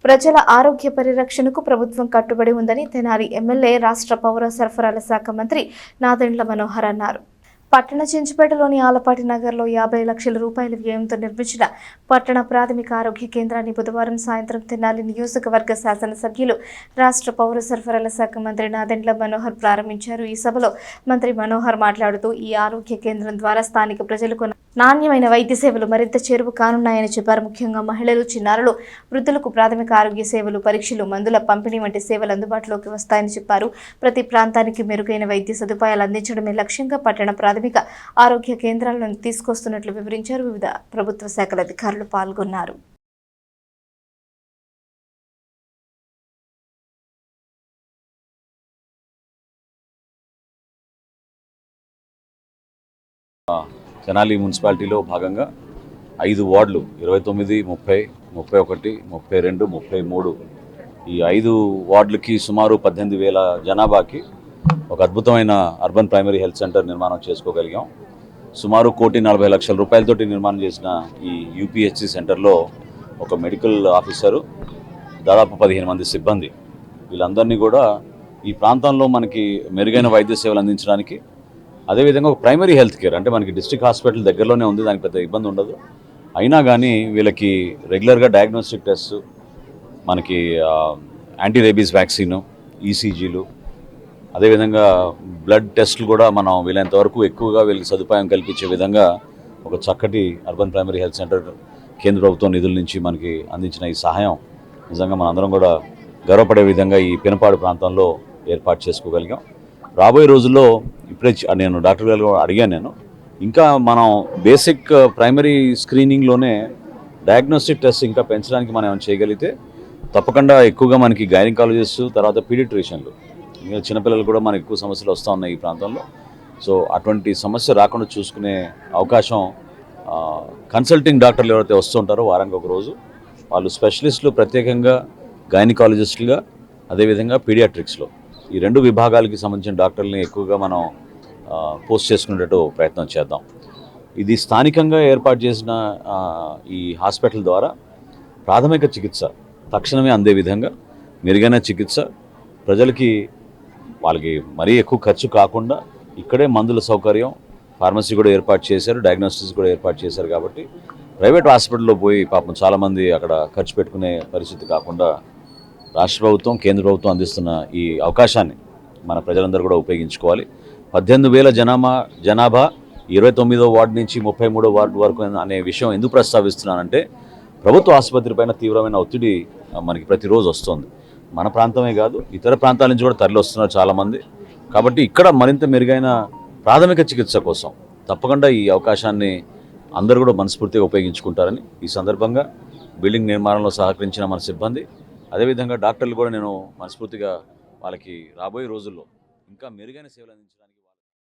ప్రజల ఆరోగ్య పరిరక్షణకు ప్రభుత్వం కట్టుబడి ఉందని తెనాలి ఎమ్మెల్యే రాష్ట్ర పౌర సరఫరాల శాఖ మంత్రి నాదెండ్ల మనోహర్ అన్నారు. పట్టణ చెంచుపేటలోని ఆలపాటి నగర్లో 50 లక్షల రూపాయల వ్యయంతో నిర్మించిన పట్టణ ప్రాథమిక ఆరోగ్య కేంద్రాన్ని బుధవారం సాయంత్రం తెనాలి నియోజకవర్గ శాసనసభ్యులు రాష్ట్ర పౌర సరఫరాల శాఖ మంత్రి నాదెండ్ల మనోహర్ ప్రారంభించారు. ఈ సభలో మంత్రి మనోహర్ మాట్లాడుతూ ఈ ఆరోగ్య కేంద్రం ద్వారా స్థానిక ప్రజలకు నాణ్యమైన వైద్య సేవలు మరింత చేరువ కానున్నాయని చెప్పారు. ముఖ్యంగా మహిళలు, చిన్నారులు, వృద్ధులకు ప్రాథమిక ఆరోగ్య సేవలు, పరీక్షలు, మందుల పంపిణీ వంటి సేవలు అందుబాటులోకి వస్తాయని చెప్పారు. ప్రతి ప్రాంతానికి మెరుగైన వైద్య సదుపాయాలు అందించడమే లక్ష్యంగా పట్టణ ప్రాథమిక ఆరోగ్య కేంద్రాలను తీసుకొస్తున్నట్లు వివరించారు. వివిధ ప్రభుత్వ శాఖల అధికారులు పాల్గొన్నారు. తెనాలి మున్సిపాలిటీలో భాగంగా 5 వార్డులు 29, 30, 31, 32, 33 ఈ 5 వార్డులకి సుమారు 18,000 జనాభాకి ఒక అద్భుతమైన అర్బన్ ప్రైమరీ హెల్త్ సెంటర్ నిర్మాణం చేసుకోగలిగాం. సుమారు 1,40,00,000 రూపాయలతోటి నిర్మాణం చేసిన ఈ యూపీహెచ్సి సెంటర్లో ఒక మెడికల్ ఆఫీసరు, దాదాపు 15 మంది సిబ్బంది, వీళ్ళందరినీ కూడా ఈ ప్రాంతంలో మనకి మెరుగైన వైద్య సేవలు అందించడానికి, అదేవిధంగా ఒక ప్రైమరీ హెల్త్ కేర్ అంటే మనకి డిస్ట్రిక్ట్ హాస్పిటల్ దగ్గరలోనే ఉంది, దానికి పెద్ద ఇబ్బంది ఉండదు. అయినా కానీ వీళ్ళకి రెగ్యులర్గా డయాగ్నోస్టిక్ టెస్ట్, మనకి యాంటీ రేబీస్ వ్యాక్సిన్, ఈసీజీలు, అదేవిధంగా బ్లడ్ టెస్టులు కూడా మనం వీలైనంత వరకు ఎక్కువగా వీళ్ళకి సదుపాయం కల్పించే విధంగా ఒక చక్కటి అర్బన్ ప్రైమరీ హెల్త్ సెంటర్ కేంద్ర ప్రభుత్వం నిధుల నుంచి మనకి అందించిన ఈ సహాయం నిజంగా మనందరం కూడా గర్వపడే విధంగా ఈ పినపాడు ప్రాంతంలో ఏర్పాటు చేసుకోగలిగాం. రాబోయే రోజుల్లో ఇప్పుడే నేను డాక్టర్ గారు అడిగాను, ఇంకా మనం బేసిక్ ప్రైమరీ స్క్రీనింగ్లోనే డయాగ్నోస్టిక్ టెస్ట్ ఇంకా పెంచడానికి మనం ఏమైనా చేయగలిగితే తప్పకుండా ఎక్కువగా మనకి గైనకాలజిస్ట్, తర్వాత పీడియాట్రిషియన్లు, ఇంకా చిన్నపిల్లలు కూడా మనకు ఎక్కువ సమస్యలు వస్తూ ఉన్నాయి ఈ ప్రాంతంలో. సో అటువంటి సమస్య రాకుండా చూసుకునే అవకాశం కన్సల్టింగ్ డాక్టర్లు ఎవరైతే వస్తుంటారో వారానికి ఒక రోజు వాళ్ళు స్పెషలిస్టులు, ప్రత్యేకంగా గైనకాలజిస్టులుగా, అదేవిధంగా పీడియాట్రిక్స్లో ఈ 2 విభాగాలకి సంబంధించిన డాక్టర్లని ఎక్కువగా మనం పోస్ట్ చేసుకునేటట్టు ప్రయత్నం చేద్దాం. ఇది స్థానికంగా ఏర్పాటు చేసిన ఈ హాస్పిటల్ ద్వారా ప్రాథమిక చికిత్స తక్షణమే అందే విధంగా మెరుగైన చికిత్స ప్రజలకి, వాళ్ళకి మరీ ఎక్కువ ఖర్చు కాకుండా ఇక్కడే మందుల సౌకర్యం, ఫార్మసీ కూడా ఏర్పాటు చేశారు, డయాగ్నోస్టిక్స్ కూడా ఏర్పాటు చేశారు. కాబట్టి ప్రైవేట్ హాస్పిటల్లో పోయి పాపం చాలామంది అక్కడ ఖర్చు పెట్టుకునే పరిస్థితి కాకుండా రాష్ట్ర ప్రభుత్వం, కేంద్ర ప్రభుత్వం అందిస్తున్న ఈ అవకాశాన్ని మన ప్రజలందరూ కూడా ఉపయోగించుకోవాలి. 18,000 జనాభా 29వ వార్డు నుంచి 33వ వార్డు వరకు అనే విషయం ఎందుకు ప్రస్తావిస్తున్నానంటే, ప్రభుత్వ ఆసుపత్రి పైన తీవ్రమైన ఒత్తిడి మనకి ప్రతిరోజు వస్తుంది. మన ప్రాంతమే కాదు, ఇతర ప్రాంతాల నుంచి కూడా తరలి వస్తున్నారు చాలామంది. కాబట్టి ఇక్కడ మరింత మెరుగైన ప్రాథమిక చికిత్స కోసం తప్పకుండా ఈ అవకాశాన్ని అందరూ కూడా మనస్ఫూర్తిగా ఉపయోగించుకుంటారని ఈ సందర్భంగా బిల్డింగ్ నిర్మాణంలో సహకరించిన మన సిబ్బంది, అదేవిధంగా డాక్టర్లు కూడా నేను మనస్ఫూర్తిగా వాళ్ళకి రాబోయే రోజుల్లో ఇంకా మెరుగైన సేవలు అందించడానికి